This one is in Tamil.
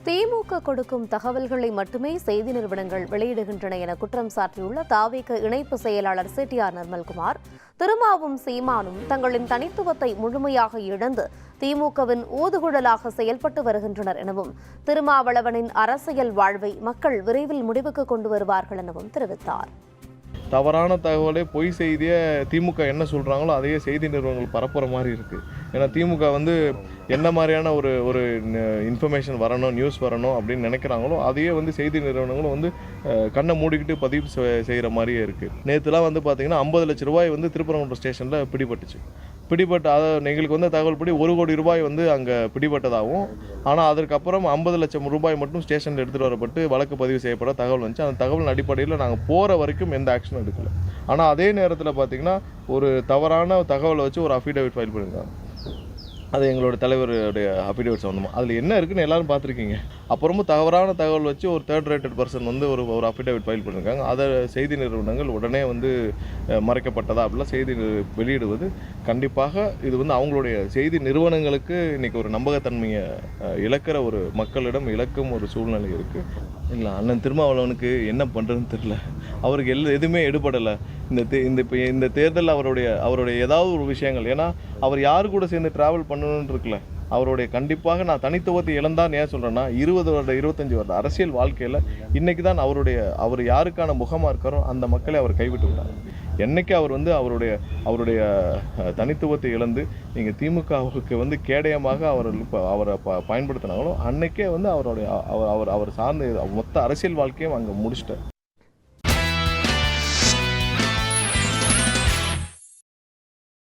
திமுக கொடுக்கும் தகவல்களை மட்டுமே செய்தி நிறுவனங்கள் வெளியிடுகின்றன என குற்றம் சாட்டியுள்ள தாவேக இணைப்பு செயலாளர் செட்டியார் நிர்மல்குமார், திருமாவும் சீமானும் தங்களின் தனித்துவத்தை முழுமையாக இழந்து திமுகவின் ஊதுகுழலாக செயல்பட்டு வருகின்றனர் எனவும், திருமாவளவனின் அரசியல் வாழ்வை மக்கள் விரைவில் முடிவுக்கு கொண்டு வருவார்கள் எனவும் தெரிவித்தார். தவறான தகவலை பொய் செய்தியை திமுக என்ன சொல்கிறாங்களோ அதையே செய்தி நிறுவனங்கள் பரப்புகிற மாதிரி இருக்குது. ஏன்னா திமுக என்ன மாதிரியான ஒரு இன்ஃபர்மேஷன் வரணும், நியூஸ் வரணும் அப்படின்னு நினைக்கிறாங்களோ அதையே செய்தி நிறுவனங்களும் கண்ணை மூடிக்கிட்டு பதிவு செய்கிற மாதிரியே இருக்குது. நேற்றுலாம் பார்த்திங்கன்னா 50 லட்ச ரூபாய் திருப்பரங்குன்றம் ஸ்டேஷனில் பிடிபட்ட அதை எங்களுக்கு தகவல் படி 1 கோடி ரூபாய் அங்கே பிடிபட்டதாகவும், ஆனால் அதற்கப்புறம் 50 லட்சம் ரூபாய் மட்டும் ஸ்டேஷனில் எடுத்துகிட்டு வரப்பட்டு வழக்கு பதிவு செய்யப்பட தகவல் வந்துச்சு. அந்த தகவல் அடிப்படையில் நாங்கள் போகிற வரைக்கும் எந்த ஆக்ஷனும் எடுக்கல. ஆனால் அதே நேரத்தில் பார்த்திங்கன்னா ஒரு தவறான தகவலை வச்சு ஒரு அஃபிடேவிட் ஃபைல் பண்ணியிருக்காங்க. அது எங்களோட தலைவருடைய அஃபிடேவிட் சம்மந்தமாக. அதில் என்ன இருக்குன்னு எல்லோரும் பார்த்துருக்கீங்க. அப்புறமும் தவறான தகவல் வச்சு ஒரு தேர்ட் ரேட்டட் பர்சன் ஒரு அஃபிடேவிட் ஃபைல் பண்ணியிருக்காங்க. அதை செய்தி நிறுவனங்கள் உடனே மறைக்கப்பட்டதா அப்படிலாம் செய்தி வெளியிடுவது கண்டிப்பாக இது அவங்களுடைய செய்தி நிறுவனங்களுக்கு இன்றைக்கி ஒரு நம்பகத்தன்மையை இழக்கிற ஒரு மக்களிடம் இழக்கும் ஒரு சூழ்நிலை இருக்குது. இல்லை, அண்ணன் திருமாவளவனுக்கு என்ன பண்ணுறதுன்னு தெரியல. அவருக்கு எதுவுமே எடுபடலை. இந்த தேர்தலில் அவருடைய ஏதாவது ஒரு விஷயங்கள், ஏன்னா அவர் யாரு கூட சேர்ந்து ட்ராவல் பண்ணணும்னு இருக்குல்ல, அவருடைய கண்டிப்பாக நான் தனித்துவத்தை இழந்தான் ஏன் சொல்கிறேன்னா 20 வருட 25 வருட அரசியல் வாழ்க்கையில் இன்றைக்கி தான் அவர் யாருக்கான முகமாக இருக்காரோ அந்த மக்களை அவர் கைவிட்டு விட்டார். என்னைக்கு அவர் அவருடைய தனித்துவத்தை இழந்து நீங்கள் திமுகவுக்கு கேடயமாக அவரை பயன்படுத்தினாங்களோ அன்னைக்கே அவர் சார்ந்த மொத்த அரசியல் வாழ்க்கையும் அங்கே முடிச்சிட்டார்.